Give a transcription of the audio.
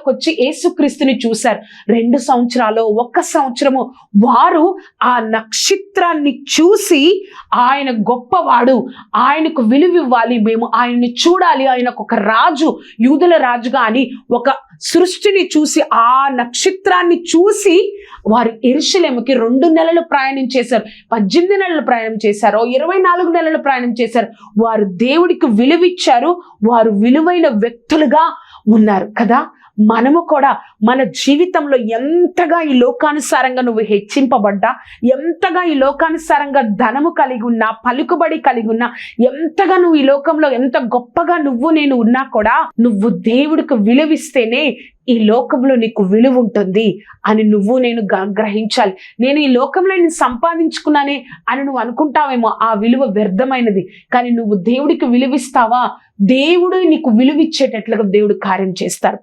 వచ్చి యేసుక్రీస్తుని చూశారు. 2 సంవత్సరాలు, 1 సంవత్సరము వారు ఆ నక్షత్రాన్ని చూసి ఆయన గొప్పవాడు, ఆయనకు విలువ ఇవ్వాలి, మేము ఆయన్ని చూడాలి, ఆయనకు ఒక రాజు, యూదుల రాజుగా అని ఒక సృష్టిని చూసి ఆ నక్షత్రాన్ని చూసి వారు యెరూషలేముకి 2 నెలలు ప్రయాణం చేశారు, 18 నెలలు ప్రయాణం చేశారు, 24 నెలలు ప్రయాణం చేశారు. వారు దేవుడికి విలువిచ్చారు, వారు విలువైన వ్యక్తులుగా ఉన్నారు కదా. మనము కూడా మన జీవితంలో ఎంతగా ఈ లోకానుసారంగా నువ్వు హెచ్చింపబడ్డా, ఎంతగా ఈ లోకానుసారంగా ధనము కలిగి ఉన్నా, పలుకుబడి కలిగి ఉన్నా, ఎంతగా నువ్వు ఈ లోకంలో ఎంత గొప్పగా నువ్వు నేను ఉన్నా కూడా నువ్వు దేవుడికి విలువిస్తేనే ఈ లోకంలో నీకు విలువ ఉంటుంది అని నువ్వు నేను గ్రహించాలి. నేను ఈ లోకంలో నేను సంపాదించుకున్నానే అని నువ్వు అనుకుంటావేమో, ఆ విలువ వ్యర్థమైనది. కానీ నువ్వు దేవుడికి విలువిస్తావా, దేవుడు నీకు విలువిచ్చేటట్లుగా దేవుడు కార్యం చేస్తారు.